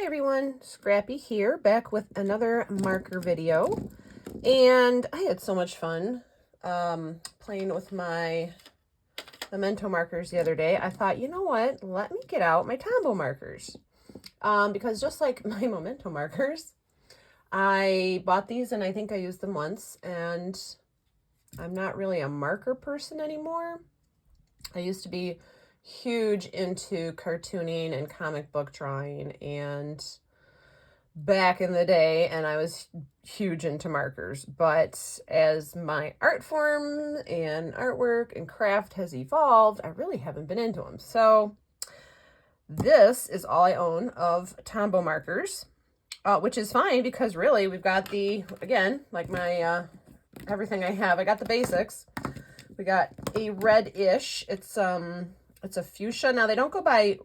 Hi everyone, Scrappy here, back with another marker video. And I had so much fun playing with my memento markers the other day. I thought, you know what, let me get out my Tombow markers. Because just like my memento markers, I bought these and I think I used them once, and I'm not really a marker person anymore. I used to be huge into cartooning and comic book drawing and back in the day, and I was huge into markers. But as my art form and artwork and craft has evolved, I really haven't been into them. So this is all I own of Tombow markers, which is fine because really we've got the, again, like my everything I have, I got the basics. We got a reddish, it's a fuchsia. Now they don't go by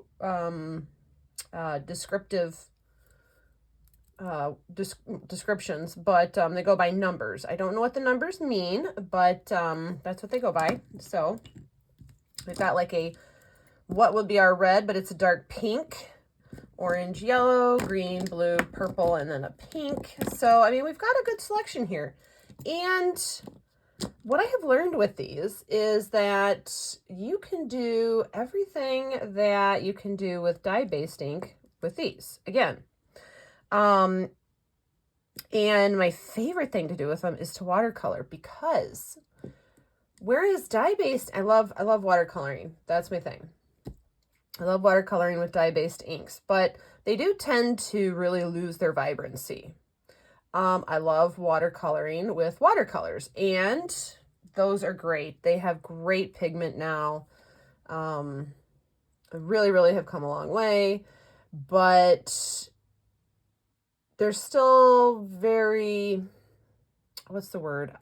descriptions, but they go by numbers. I don't know what the numbers mean, but that's what they go by. So we've got like a, what would be our red, but it's a dark pink, orange, yellow, green, blue, purple, and then a pink. So, I mean, we've got a good selection here. And what I have learned with these is that you can do everything that you can do with dye-based ink with these. Again, and my favorite thing to do with them is to watercolor, because whereas dye-based, I love watercoloring. That's my thing. I love watercoloring with dye-based inks, but they do tend to really lose their vibrancy. I love watercoloring with watercolors, and those are great. They have great pigment now. Really have come a long way, but they're still very, what's the word?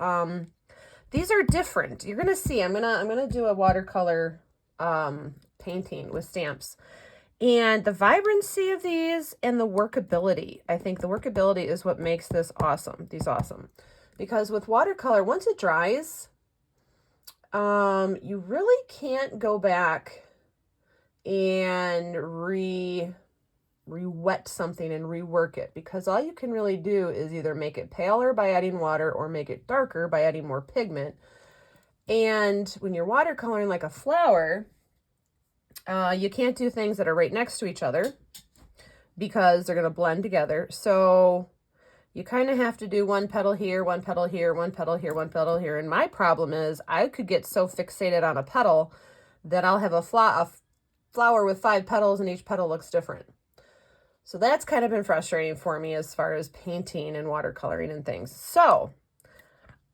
These are different. You're gonna see. I'm gonna do a watercolor painting with stamps. And the vibrancy of these and the workability, I think the workability is what makes this awesome, awesome. Because with watercolor, once it dries, you really can't go back and re-wet something and rework it, because all you can really do is either make it paler by adding water or make it darker by adding more pigment. And when you're watercoloring like a flower, you can't do things that are right next to each other because they're going to blend together. So you kind of have to do one petal here, one petal here, one petal here, one petal here. And my problem is I could get so fixated on a petal that I'll have a flower with 5 petals and each petal looks different. So that's kind of been frustrating for me as far as painting and watercoloring and things. So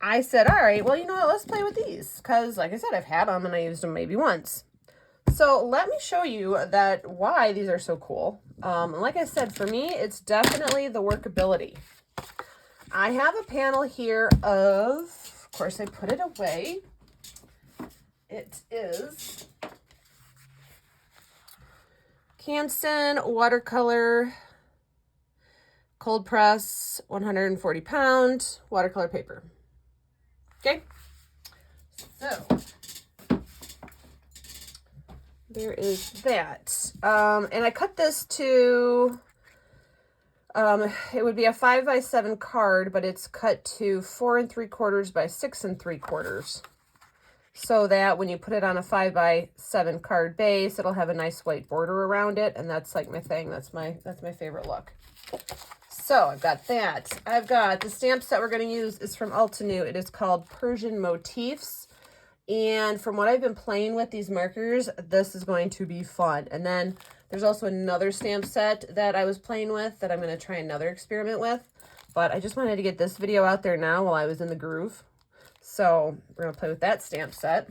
I said, all right, well, you know what, let's play with these. Because like I said, I've had them and I used them maybe once. So let me show you that why these are so cool. And like I said, for me, it's definitely the workability. I have a panel here of course, I put it away. It is Canson watercolor cold press 140 pound watercolor paper. Okay, so there is that. And I cut this to, it would be a 5x7 card, but it's cut to 4 3/4 by 6 3/4. So that when you put it on a 5x7 card base, it'll have a nice white border around it. And that's like my thing. That's my favorite look. So I've got that. I've got the stamp set we're going to use is from Altenew. It is called Persian Motifs. And from what I've been playing with these markers, this is going to be fun. And then there's also another stamp set that I was playing with that I'm going to try another experiment with. But I just wanted to get this video out there now while I was in the groove. So we're going to play with that stamp set.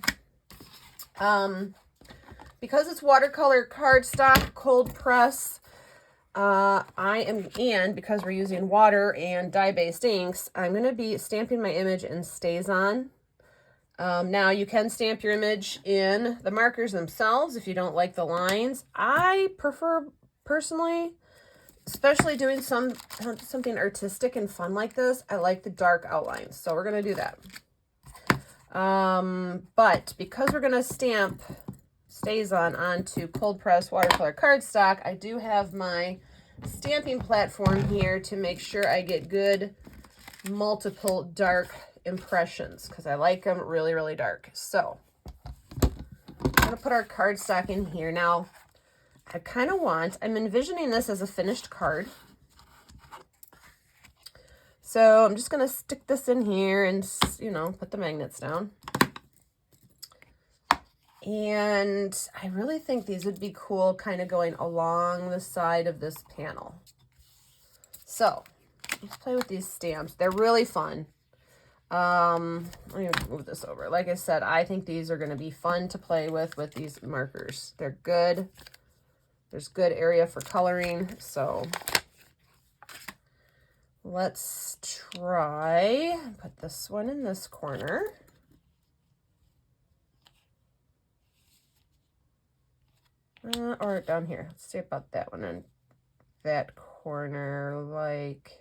Because it's watercolor cardstock, cold press, and because we're using water and dye-based inks, I'm going to be stamping my image in StazOn. Now you can stamp your image in the markers themselves if you don't like the lines. I prefer, personally, especially doing something artistic and fun like this, I like the dark outlines. So we're going to do that. But because we're going to stamp StazOn onto cold press watercolor cardstock, I do have my stamping platform here to make sure I get good multiple dark impressions because I like them really, really dark. So I'm going to put our cardstock in here. Now, I'm envisioning this as a finished card. So I'm just going to stick this in here and, you know, put the magnets down. And I really think these would be cool kind of going along the side of this panel. So let's play with these stamps. They're really fun. Let me move this over. Like I said, I think these are going to be fun to play with these markers. They're good. There's good area for coloring. So let's try, put this one in this corner. Or down here. Let's see about that one in that corner. Like,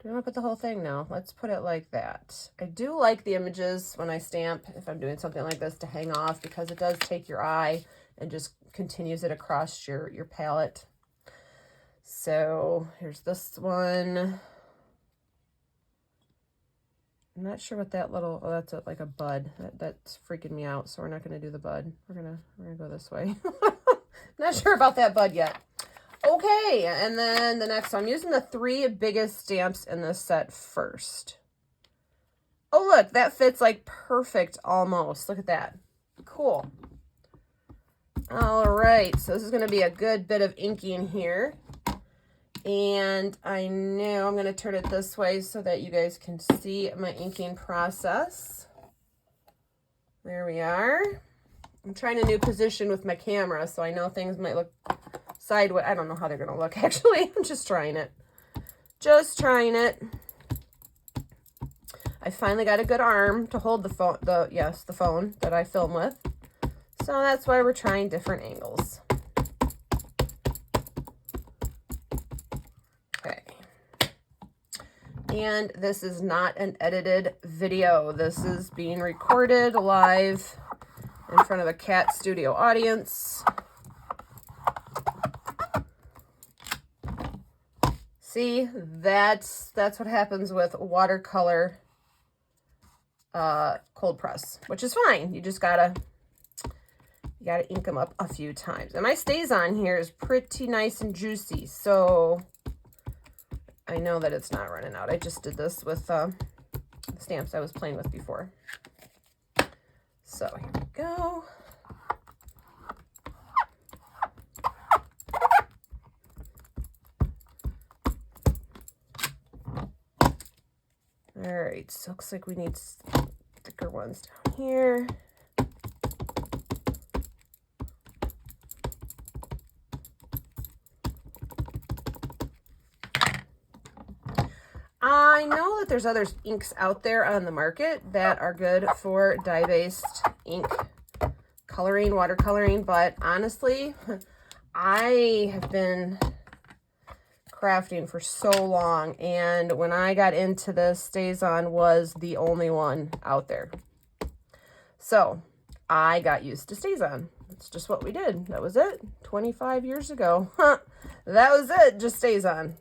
do I want to put the whole thing? No, let's put it like that. I do like the images when I stamp, if I'm doing something like this, to hang off because it does take your eye and just continues it across your palette. So here's this one. I'm not sure what that little, oh, that's like a bud. That's freaking me out. So we're not going to do the bud. We're gonna go this way. Not sure about that bud yet. Okay, and then the next one. I'm using the 3 biggest stamps in this set first. Oh, look, that fits like perfect almost. Look at that. Cool. All right, so this is going to be a good bit of inking here. And I know I'm going to turn it this way so that you guys can see my inking process. There we are. I'm trying a new position with my camera, so I know things might look sideways. I don't know how they're going to look, actually. I'm just trying it. Just trying it. I finally got a good arm to hold the phone, the phone that I film with. So that's why we're trying different angles. Okay. And this is not an edited video. This is being recorded live in front of a cat studio audience. See, that's what happens with watercolor cold press, which is fine. You just gotta ink them up a few times. And my StazOn here is pretty nice and juicy, so I know that it's not running out. I just did this with the stamps I was playing with before. So here we go. All right, so looks like we need thicker ones down here. I know that there's other inks out there on the market that are good for dye-based ink coloring, watercoloring, but honestly, I have been crafting for so long, and when I got into this, StazOn was the only one out there. So I got used to StazOn. It's just what we did. That was it. 25 years ago. That was it. Just StazOn.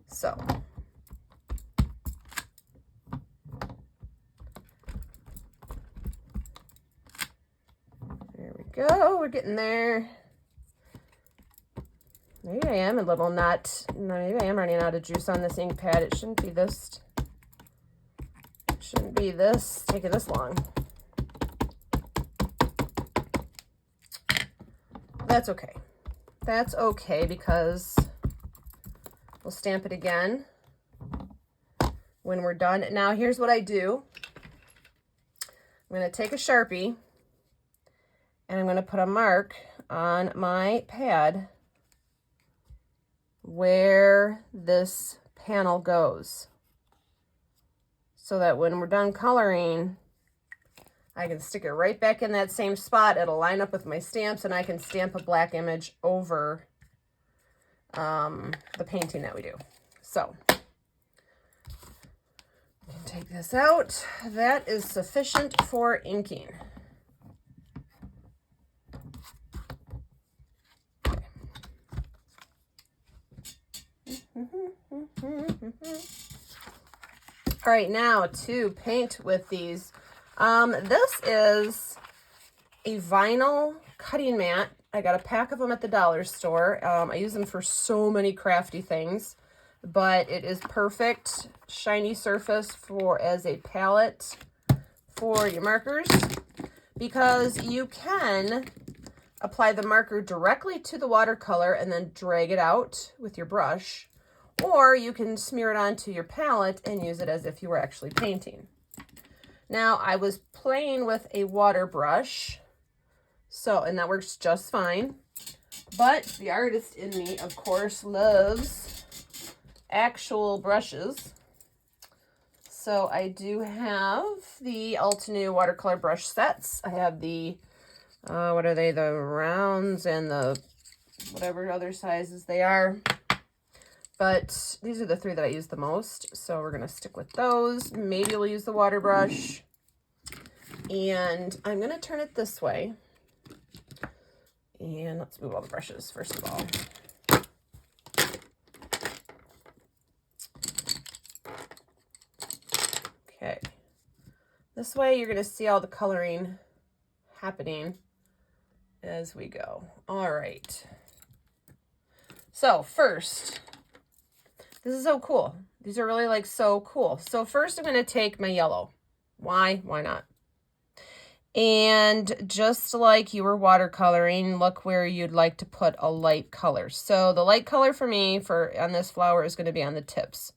So there we go. We're getting there. Maybe I am a little not, maybe I am running out of juice on this ink pad. It shouldn't be this, taking this long. That's okay. That's okay because we'll stamp it again when we're done. Now here's what I do. I'm going to take a Sharpie and I'm going to put a mark on my pad where this panel goes, so that when we're done coloring, I can stick it right back in that same spot. It'll line up with my stamps, and I can stamp a black image over the painting that we do. So take this out. That is sufficient for inking. All right, now to paint with these. This is a vinyl cutting mat. I got a pack of them at the dollar store. I use them for so many crafty things, but it is perfect shiny surface for as a palette for your markers, because you can apply the marker directly to the watercolor and then drag it out with your brush, or you can smear it onto your palette and use it as if you were actually painting. Now, I was playing with a water brush, and that works just fine. But the artist in me, of course, loves actual brushes. So I do have the Altenew watercolor brush sets. I have the, what are they, the rounds and the whatever other sizes they are. But these are the three that I use the most. So we're going to stick with those. Maybe we'll use the water brush. And I'm going to turn it this way. And let's move all the brushes first of all. Okay. This way you're going to see all the coloring happening as we go. All right. So first, this is so cool. These are really like so cool. So first I'm going to take my yellow. Why? Why not? And just like you were watercoloring, look where you'd like to put a light color. So the light color for me on this flower is going to be on the tips.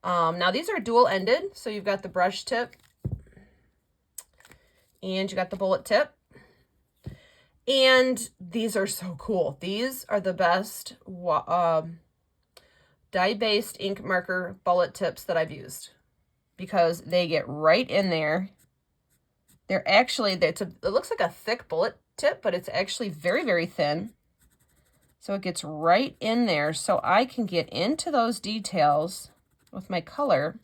Now these are dual-ended, so you've got the brush tip and you got the bullet tip. And these are so cool. These are the best dye-based ink marker bullet tips that I've used, because they get right in there. They're actually, it looks like a thick bullet tip, but it's actually very, very thin. So it gets right in there, so I can get into those details with my color.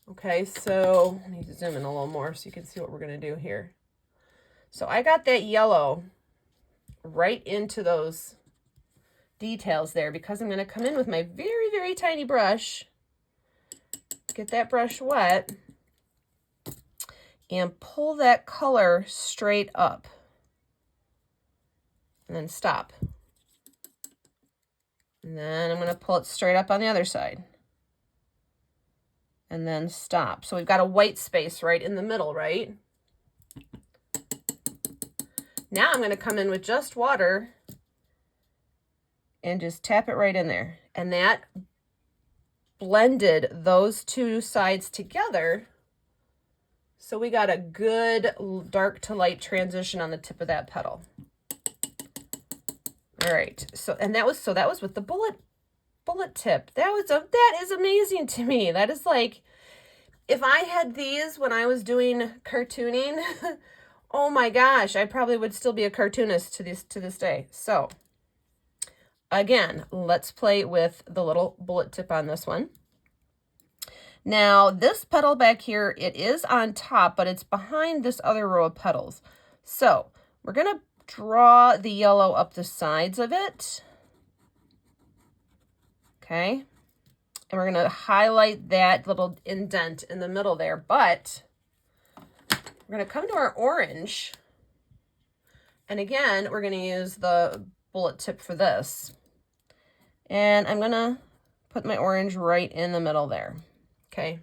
Okay, so I need to zoom in a little more so you can see what we're going to do here. So I got that yellow right into those details there, because I'm going to come in with my very, very tiny brush, get that brush wet, and pull that color straight up. And then stop. And then I'm going to pull it straight up on the other side. And then stop. So we've got a white space right in the middle, right? Now I'm going to come in with just water and just tap it right in there. And that blended those two sides together. So we got a good dark to light transition on the tip of that petal. All right. So that was with the bullet tip. That is amazing to me. That is like, if I had these when I was doing cartooning, oh my gosh, I probably would still be a cartoonist to this day. So again, let's play with the little bullet tip on this one. Now, this petal back here, it is on top, but it's behind this other row of petals. So we're going to draw the yellow up the sides of it. Okay. And we're going to highlight that little indent in the middle there. But we're going to come to our orange. And again, we're going to use the bullet tip for this. And I'm going to put my orange right in the middle there. Okay,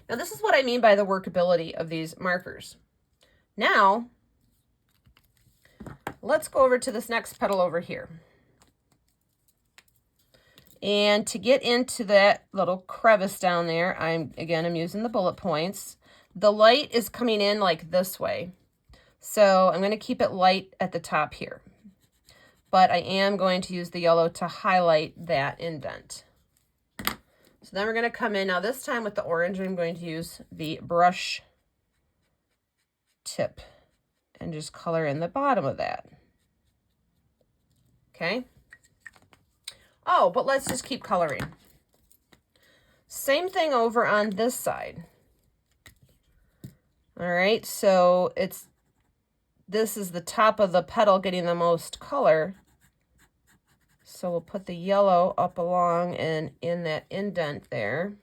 now this is what I mean by the workability of these markers. Now, let's go over to this next petal over here. And to get into that little crevice down there, I'm using the bullet points. The light is coming in like this way. So I'm going to keep it light at the top here. But I am going to use the yellow to highlight that indent. So then we're going to come in. Now this time with the orange, I'm going to use the brush tip and just color in the bottom of that. Okay. Oh, but let's just keep coloring. Same thing over on this side. All right, so this is the top of the petal getting the most color. So we'll put the yellow up along and in that indent there.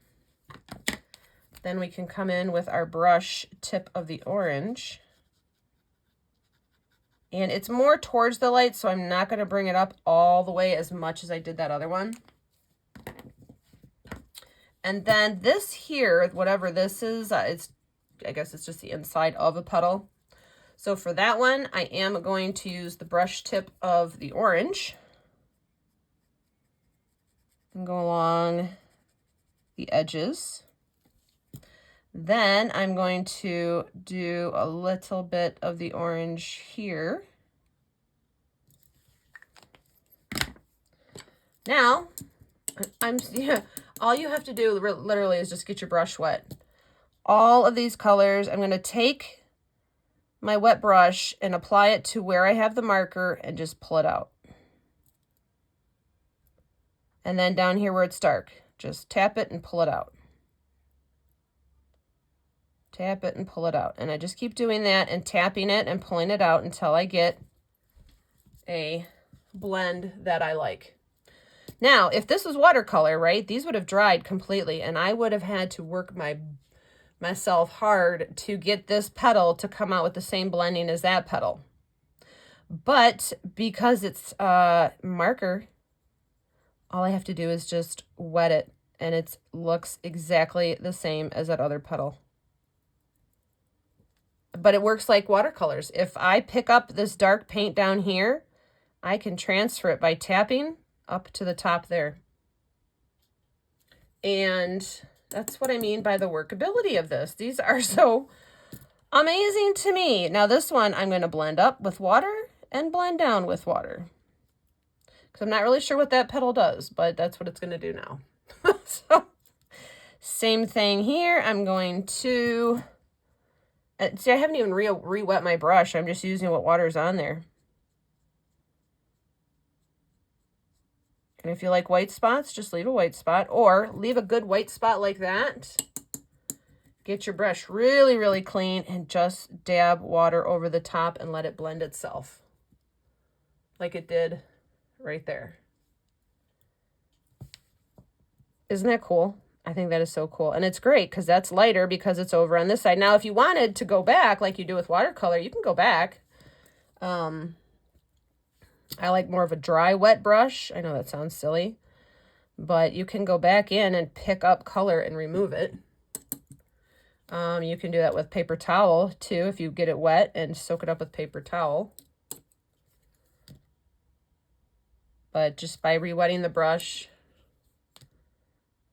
Then we can come in with our brush tip of the orange. And it's more towards the light, so I'm not going to bring it up all the way as much as I did that other one. And then this here, whatever this is, I guess it's just the inside of a petal. So for that one, I am going to use the brush tip of the orange and go along the edges. Then I'm going to do a little bit of the orange here. Now, all you have to do literally is just get your brush wet. All of these colors, I'm going to take my wet brush and apply it to where I have the marker and just pull it out. And then down here where it's dark, just tap it and pull it out. Tap it and pull it out. And I just keep doing that and tapping it and pulling it out until I get a blend that I like. Now, if this was watercolor, right, these would have dried completely and I would have had to work myself hard to get this petal to come out with the same blending as that petal. But because it's marker, all I have to do is just wet it and it looks exactly the same as that other petal. But it works like watercolors. If I pick up this dark paint down here, I can transfer it by tapping up to the top there. And that's what I mean by the workability of this. These are so amazing to me. Now this one I'm going to blend up with water and blend down with water. Because I'm not really sure what that petal does, but that's what it's going to do now. So same thing here. I'm going to... see, I haven't even re-wet my brush. I'm just using what water's on there. And if you like white spots, just leave a white spot or leave a good white spot like that. Get your brush really, really clean and just dab water over the top and let it blend itself like it did right there. Isn't that cool? I think that is so cool. And it's great because that's lighter because it's over on this side. Now, if you wanted to go back like you do with watercolor, you can go back. I like more of a dry, wet brush. I know that sounds silly, but you can go back in and pick up color and remove it. You can do that with paper towel too if you get it wet and soak it up with paper towel. But just by re-wetting the brush,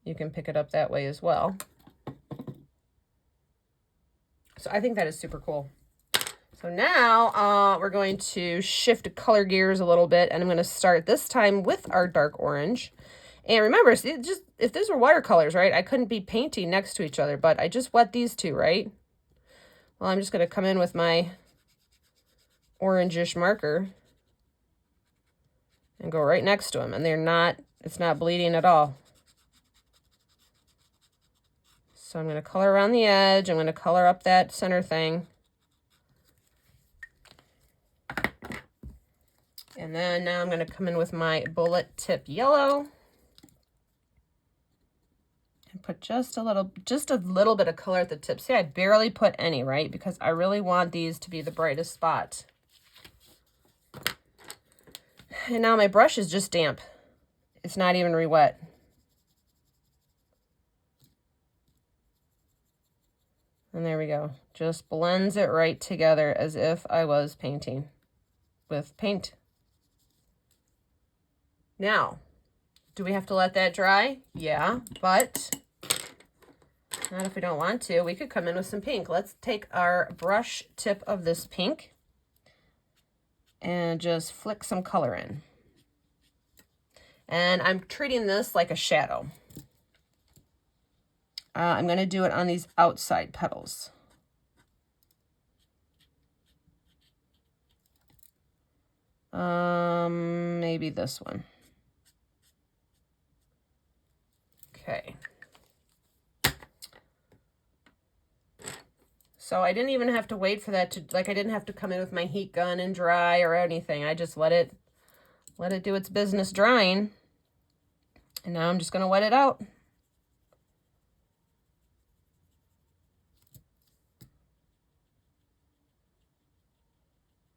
you can pick it up that way as well. So I think that is super cool. So now we're going to shift color gears a little bit, and I'm going to start this time with our dark orange. And remember, see, just if these were watercolors, right, I couldn't be painting next to each other, but I just wet these two, right? Well, I'm just going to come in with my orangish marker and go right next to them, and it's not bleeding at all. So I'm going to color around the edge. I'm going to color up that center thing. And then now I'm going to come in with my bullet tip yellow and put just a little bit of color at the tip. See, I barely put any, right? Because I really want these to be the brightest spot. And now my brush is just damp. It's not even re-wet. And there we go. Just blends it right together as if I was painting with paint. Now, do we have to let that dry? Yeah, but not if we don't want to. We could come in with some pink. Let's take our brush tip of this pink and just flick some color in. And I'm treating this like a shadow. I'm going to do it on these outside petals. Maybe this one. Okay. So I didn't even have to wait for that to, like, I didn't have to come in with my heat gun and dry or anything. I just let it let it do its business drying. And now I'm just going to wet it out.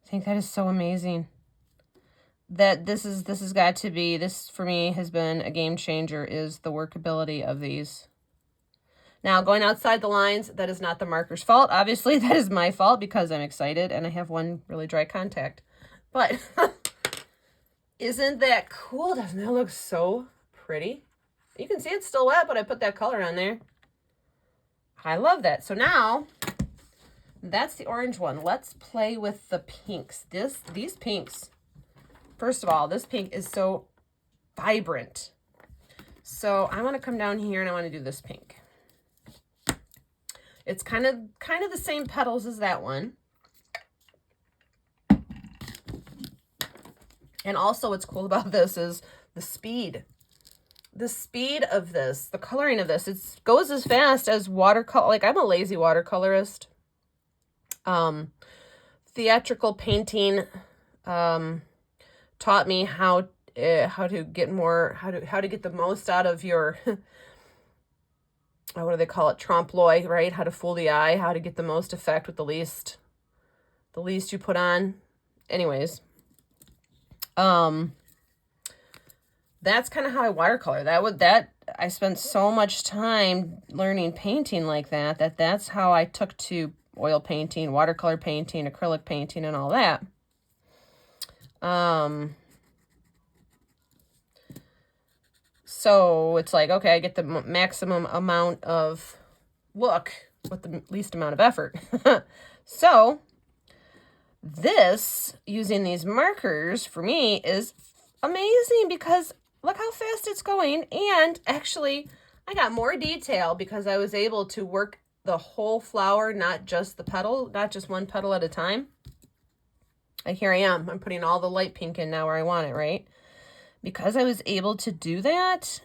I think that is so amazing. That this has got to be, this for me has been a game changer, is the workability of these. Now, going outside the lines, that is not the marker's fault. Obviously, that is my fault because I'm excited and I have one really dry contact. But isn't that cool? Doesn't that look so pretty? You can see it's still wet, but I put that color on there. I love that. So now, that's the orange one. Let's play with the pinks. These pinks, first of all, this pink is so vibrant. So I want to come down here and I want to do this pink. It's kind of the same petals as that one. And also what's cool about this is the speed. The speed of this, the coloring of this, it goes as fast as watercolor. Like, I'm a lazy watercolorist. Theatrical painting taught me how to get the most out of your what do they call it, trompe-l'oeil, right? How to fool the eye, how to get the most effect with the least you put on. Anyways, that's kind of how I watercolor. I spent so much time learning painting like that's how I took to oil painting, watercolor painting, acrylic painting, and all that. So it's like, okay, I get the maximum amount of look with the least amount of effort. So this, using these markers, for me is amazing because look how fast it's going. And actually, I got more detail because I was able to work the whole flower, not just the petal, not just one petal at a time. And here I am. I'm putting all the light pink in now where I want it, right? Because I was able to do that,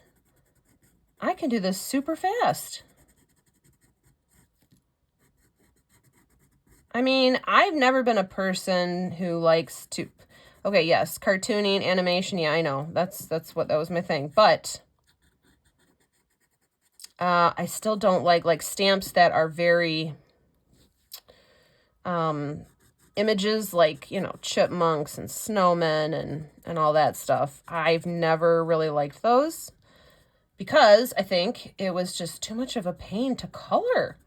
I can do this super fast. I mean, I've never been a person who likes to, okay, yes, cartooning, animation, yeah, I know. That was my thing. But I still don't like stamps that are very images like, you know, chipmunks and snowmen and all that stuff. I've never really liked those because I think it was just too much of a pain to color.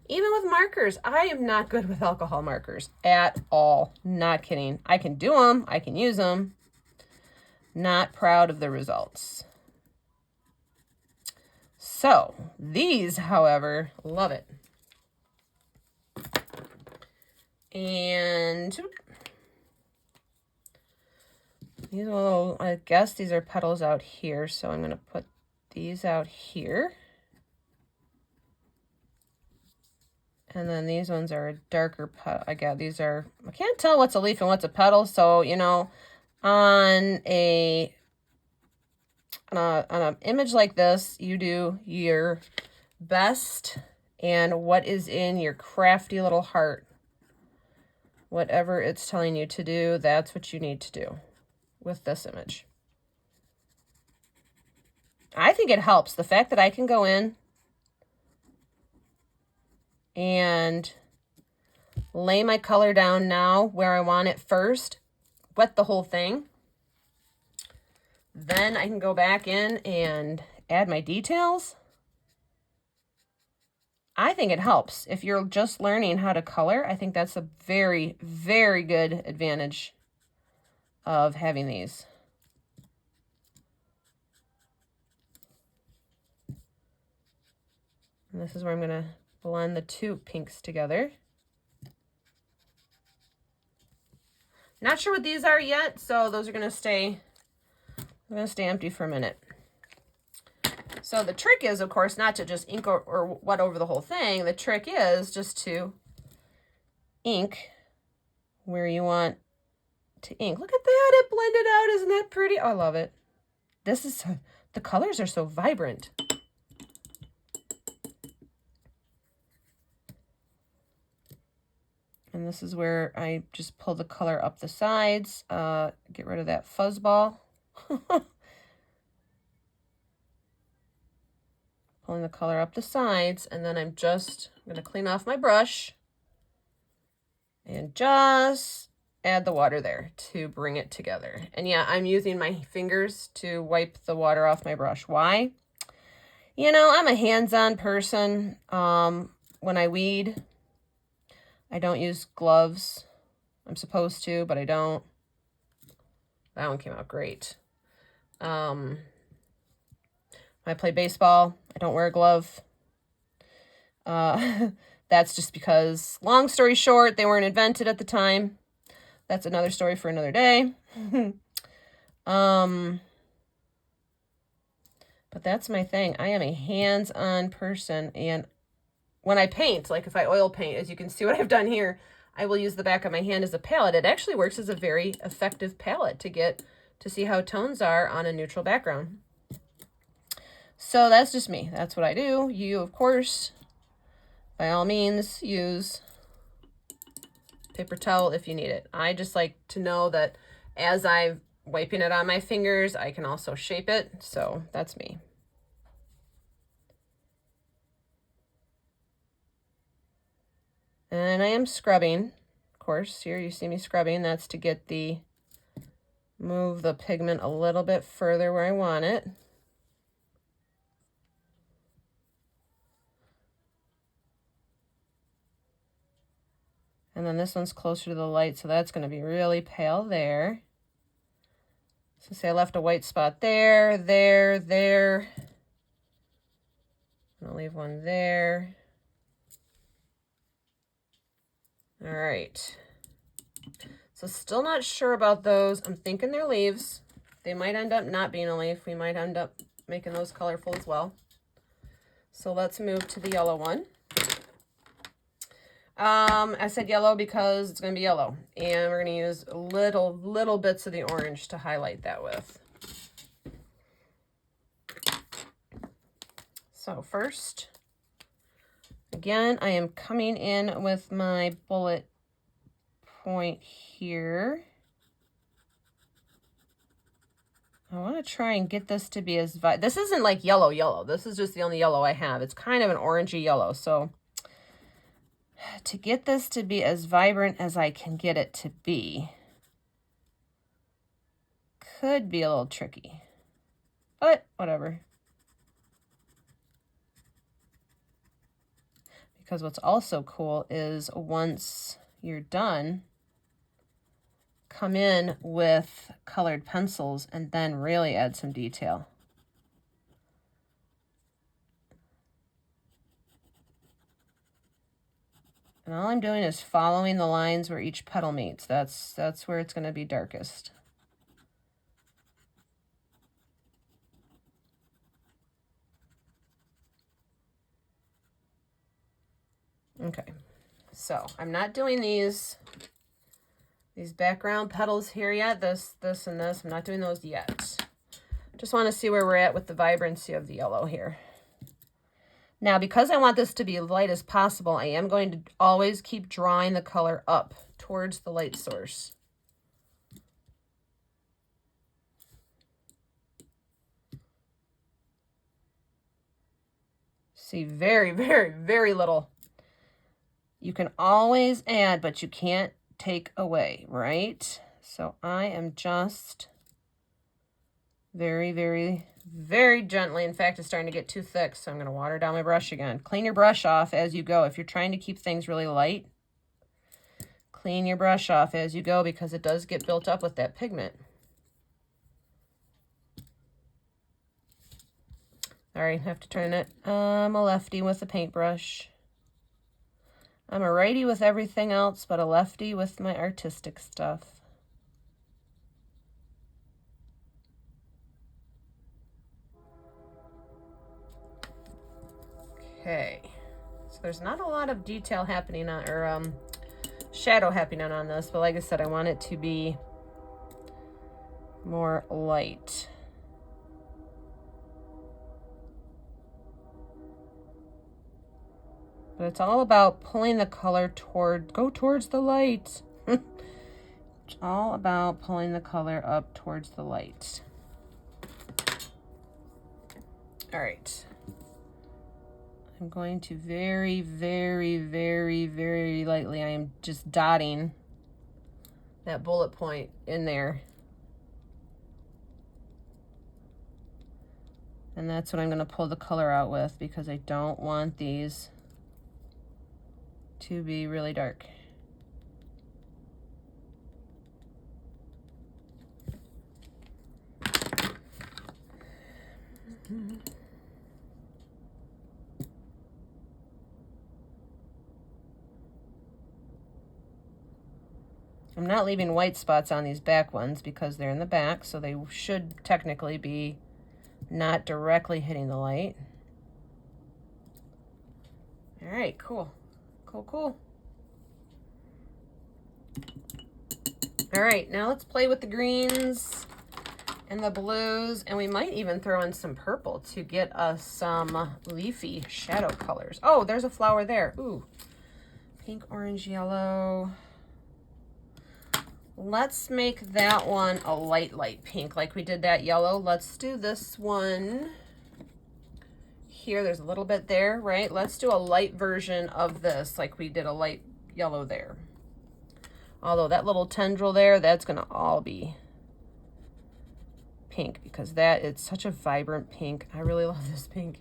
Even with markers, I am not good with alcohol markers at all. Not kidding. I can do them. I can use them. Not proud of the results. So these, however, love it. And these little, I guess these are petals out here, so I'm going to put these out here. And then these ones are a darker petal. I can't tell what's a leaf and what's a petal, so, you know, on an image like this, you do your best and what is in your crafty little heart. Whatever it's telling you to do, that's what you need to do with this image. I think it helps. The fact that I can go in and lay my color down now where I want it first, wet the whole thing. Then I can go back in and add my details. I think it helps. If you're just learning how to color, I think that's a very, very good advantage of having these. And this is where I'm going to blend the two pinks together. Not sure what these are yet, so those are going to stay, empty for a minute. So the trick is, of course, not to just ink or wet over the whole thing. The trick is just to ink where you want to ink. Look at that, it blended out. Isn't that pretty? Oh, I love it. The colors are so vibrant. And And this is where I just pull the color up the sides, get rid of that fuzz ball. Pulling the color up the sides, and then I'm going to clean off my brush and just add the water there to bring it together. And yeah, I'm using my fingers to wipe the water off my brush. Why? You know, I'm a hands-on person. When I weed, I don't use gloves. I'm supposed to, but I don't. That one came out great. When I play baseball, I don't wear a glove. That's just because, long story short, they weren't invented at the time. That's another story for another day. But that's my thing. I am a hands-on person, and when I paint, like if I oil paint, as you can see what I've done here, I will use the back of my hand as a palette. It actually works as a very effective palette to see how tones are on a neutral background. So that's just me. That's what I do. You, of course, by all means, use paper towel if you need it. I just like to know that as I'm wiping it on my fingers, I can also shape it. So that's me. And I am scrubbing, of course. Here you see me scrubbing. That's to move the pigment a little bit further where I want it. And then this one's closer to the light, so that's going to be really pale there. So say I left a white spot there, there. I'll leave one there. All right. So still not sure about those. I'm thinking they're leaves. They might end up not being a leaf. We might end up making those colorful as well. So let's move to the yellow one. I said yellow because it's going to be yellow. And we're going to use little bits of the orange to highlight that with. So first, again, I am coming in with my bullet point here. I want to try and get this to be as this isn't like yellow. This is just the only yellow I have. It's kind of an orangey yellow. So to get this to be as vibrant as I can get it to be could be a little tricky, but whatever. Because what's also cool is once you're done, come in with colored pencils and then really add some detail. And all I'm doing is following the lines where each petal meets. That's where it's going to be darkest. Okay, so I'm not doing these background petals here yet. This, and this. I'm not doing those yet. Just want to see where we're at with the vibrancy of the yellow here. Now, because I want this to be as light as possible, I am going to always keep drawing the color up towards the light source. See, very little. You can always add, but you can't take away, right? So I am just very gently. In fact, it's starting to get too thick, so I'm going to water down my brush again. Clean your brush off as you go. If you're trying to keep things really light, clean your brush off as you go because it does get built up with that pigment. All right, have to turn it. I'm a lefty with a paintbrush. I'm a righty with everything else, but a lefty with my artistic stuff. Okay, so there's not a lot of detail happening on, or shadow happening on this, but like I said, I want it to be more light. But it's all about pulling the color go towards the light. It's all about pulling the color up towards the light. All right. I'm going to very, very, very, very lightly, I am just dotting that bullet point in there. And that's what I'm going to pull the color out with, because I don't want these to be really dark. I'm not leaving white spots on these back ones because they're in the back, so they should technically be not directly hitting the light. All right, cool. Cool, cool. All right, now let's play with the greens and the blues, and we might even throw in some purple to get us some leafy shadow colors. Oh, there's a flower there. Ooh, pink, orange, yellow. Let's make that one a light pink like we did that yellow. Let's do this one here. There's a little bit there, right? Let's do a light version of this like we did a light yellow there. Although that little tendril there, that's gonna all be pink because it's such a vibrant pink. I really love this pink.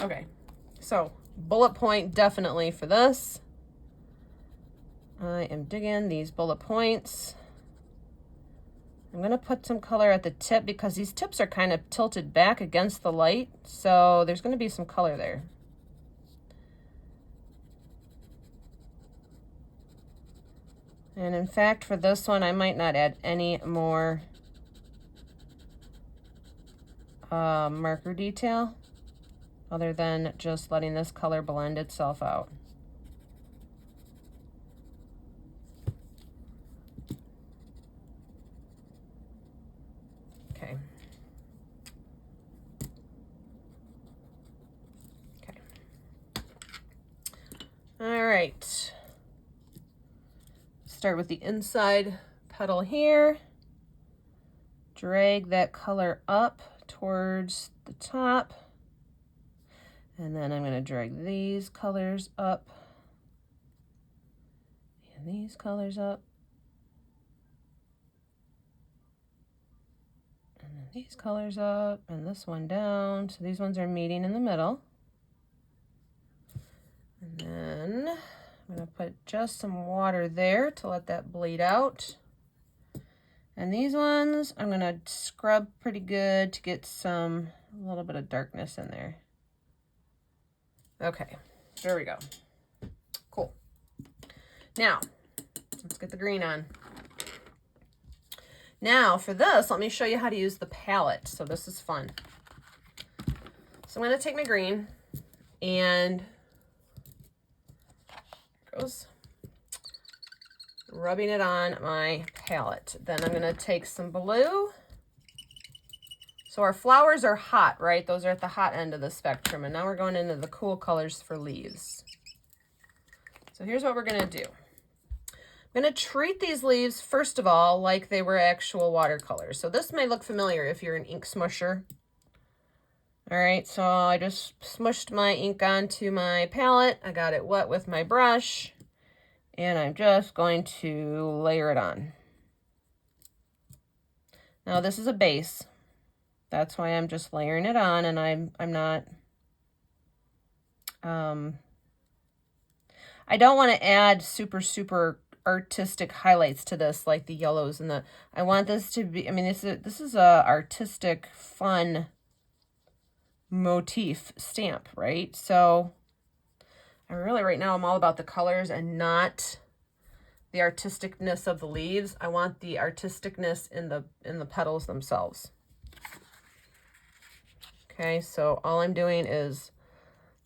Okay, so bullet point definitely for this. I am digging these bullet points. I'm gonna put some color at the tip because these tips are kind of tilted back against the light, so there's gonna be some color there. And in fact, for this one, I might not add any more marker detail other than just letting this color blend itself out. Okay. Okay. All right. Start with the inside petal here. Drag that color up towards the top. And then I'm going to drag these colors up. And these colors up. And then these colors up. And this one down. So these ones are meeting in the middle. And then I'm going to put just some water there to let that bleed out. And these ones, I'm going to scrub pretty good to get a little bit of darkness in there. Okay, there we go. Cool. Now, let's get the green on. Now, for this, let me show you how to use the palette. So this is fun. So I'm going to take my green and here goes. Rubbing it on my palette. Then I'm going to take some blue. So our flowers are hot, right? Those are at the hot end of the spectrum. And now we're going into the cool colors for leaves. So here's what we're going to do. I'm going to treat these leaves, first of all, like they were actual watercolors. So this may look familiar if you're an ink smusher. All right, so I just smushed my ink onto my palette. I got it wet with my brush. And I'm just going to layer it on. Now this is a base. That's why I'm just layering it on, and I'm not, I don't want to add super artistic highlights to this like the yellows and I want this to be, I mean, this is a artistic, fun motif stamp, right? So right now I'm all about the colors and not the artisticness of the leaves. I want the artisticness in the petals themselves. Okay, so all I'm doing is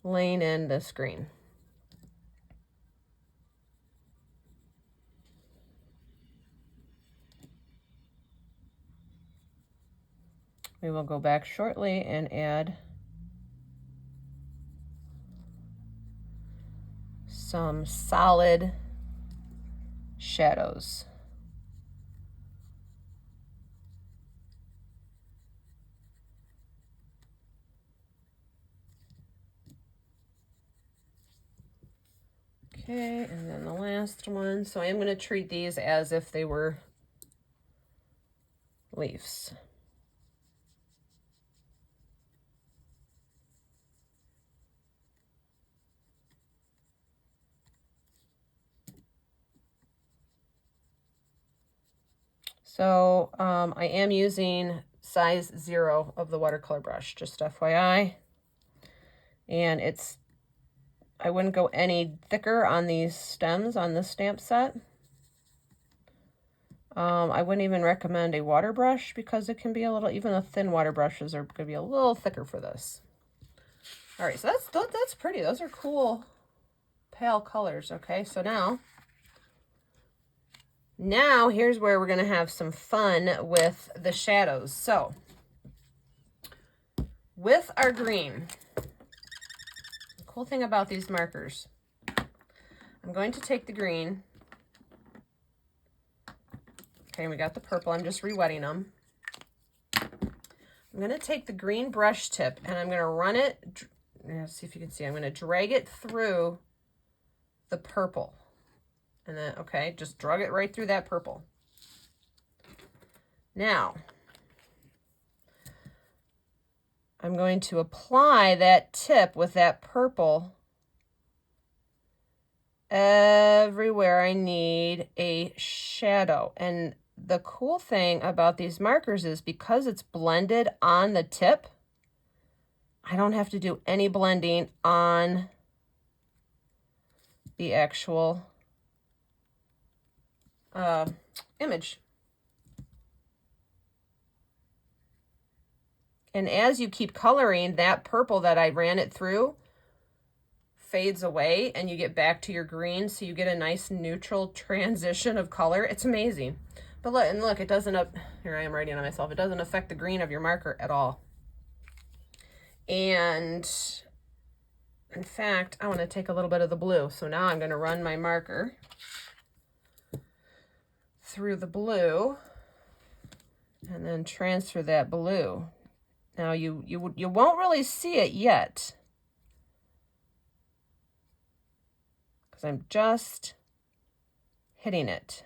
laying in this green. We will go back shortly and add some solid shadows. Okay, and then the last one. So I am going to treat these as if they were leaves. So I am using size 0 of the watercolor brush, just FYI. And I wouldn't go any thicker on these stems on this stamp set. I wouldn't even recommend a water brush because it can be a little, even the thin water brushes are going to be a little thicker for this. All right, so that's pretty. Those are cool pale colors. Okay, so now here's where we're going to have some fun with the shadows. So with our green, the cool thing about these markers, I'm going to take the green. Okay, we got the purple. I'm just re-wetting them. I'm going to take the green brush tip and I'm going to run it. Let's see if you can see. I'm going to drag it through the purple. And then, okay, just drag it right through that purple. Now, I'm going to apply that tip with that purple everywhere I need a shadow. And the cool thing about these markers is because it's blended on the tip, I don't have to do any blending on the actual image. And as you keep coloring, that purple that I ran it through fades away and you get back to your green, so you get a nice neutral transition of color. It's amazing. But look, it doesn't here I am writing on myself. It doesn't affect the green of your marker at all. And in fact, I want to take a little bit of the blue. So now I'm going to run my marker through the blue and then transfer that blue. Now you won't really see it yet because I'm just hitting it.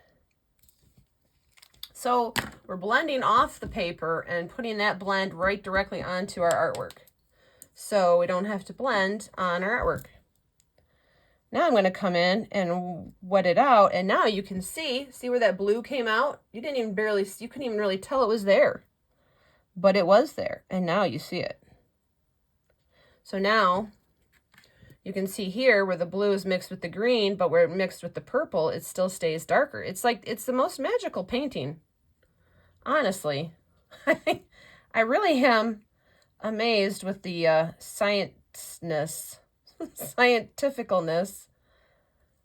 So we're blending off the paper and putting that blend right directly onto our artwork. So we don't have to blend on our artwork. Now I'm going to come in and wet it out, and now you can see where that blue came out? You couldn't even really tell it was there. But it was there, and now you see it. So now you can see here where the blue is mixed with the green, but where it mixed with the purple, it still stays darker. It's like, it's the most magical painting. Honestly, I really am amazed with the scientificalness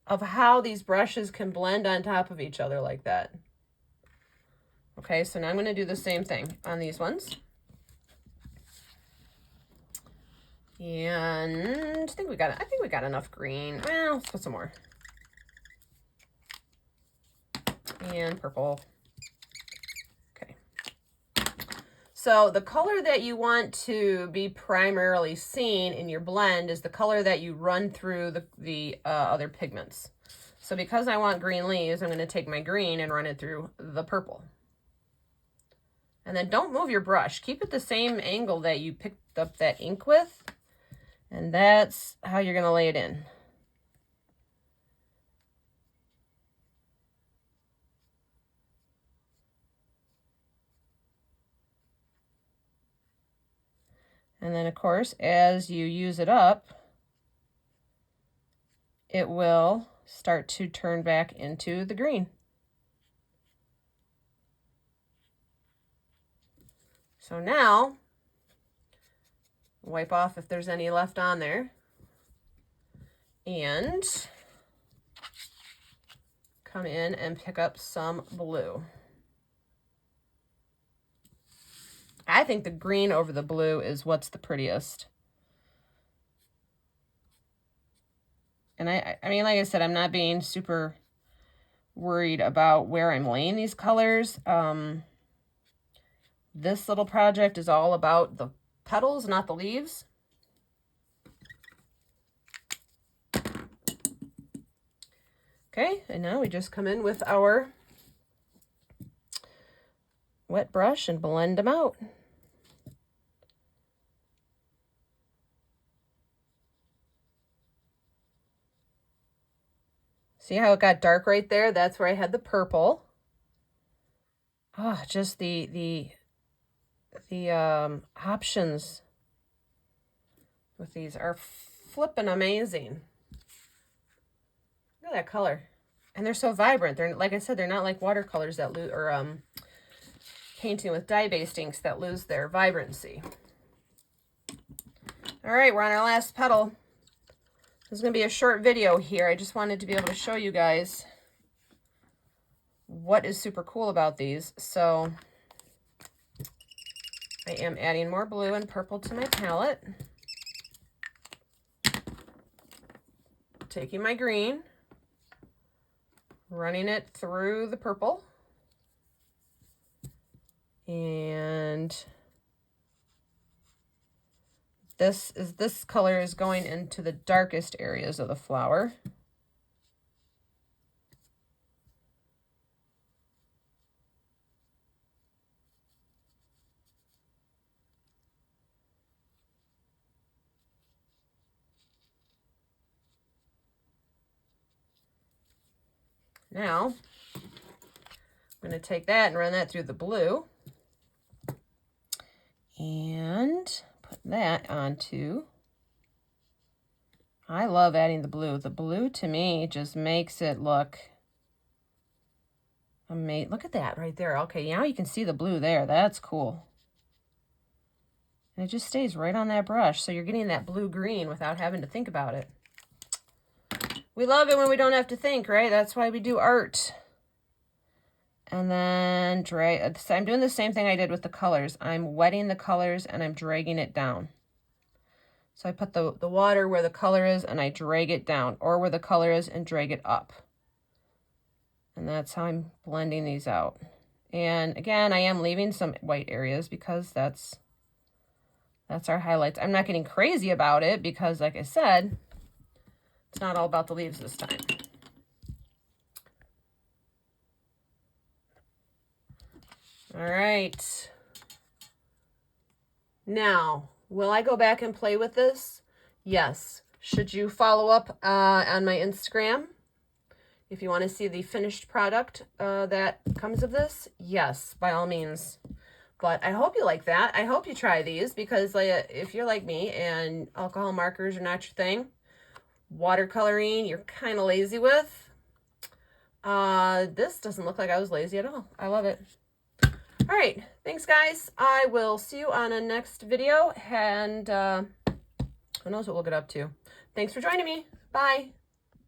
of how these brushes can blend on top of each other like that. Okay, so now I'm going to do the same thing on these ones. And I think we got enough green. Well, let's put some more. And purple. Okay. So the color that you want to be primarily seen in your blend is the color that you run through the other pigments. So because I want green leaves, I'm going to take my green and run it through the purple. And then don't move your brush. Keep it the same angle that you picked up that ink with. And that's how you're going to lay it in. And then, of course, as you use it up, it will start to turn back into the green. So now, wipe off if there's any left on there. And come in and pick up some blue. I think the green over the blue is what's the prettiest. And I mean, like I said, I'm not being super worried about where I'm laying these colors. This little project is all about the petals, not the leaves. Okay, and now we just come in with our wet brush and blend them out. See how it got dark right there? That's where I had the purple. Oh, just the options with these are flippin' amazing. Look at that color. And they're so vibrant. They're, like I said, they're not like watercolors that lose, or painting with dye-based inks that lose their vibrancy. All right, we're on our last petal. This is going to be a short video here. I just wanted to be able to show you guys what is super cool about these. So I am adding more blue and purple to my palette. Taking my green, running it through the purple, and this color is going into the darkest areas of the flower. Now, I'm going to take that and run that through the blue and put that onto. I love adding the blue. The blue to me just makes it look amazing. Look at that right there. Okay, now you can see the blue there. That's cool. And it just stays right on that brush. So you're getting that blue-green without having to think about it. We love it when we don't have to think, right? That's why we do art. And then drag. So I'm doing the same thing I did with the colors. I'm wetting the colors and I'm dragging it down. So I put the water where the color is and I drag it down, or where the color is and drag it up. And that's how I'm blending these out. And again, I am leaving some white areas because that's our highlights. I'm not getting crazy about it because, like I said, it's not all about the leaves this time. All right. Now, will I go back and play with this? Yes. Should you follow up on my Instagram if you want to see the finished product that comes of this? Yes, by all means. But I hope you like that. I hope you try these because if you're like me and alcohol markers are not your thing, watercoloring you're kind of lazy with, this doesn't look like I was lazy at all. I love it. All right, thanks guys. I will see you on a next video, and who knows what we'll get up to. Thanks for joining me. Bye.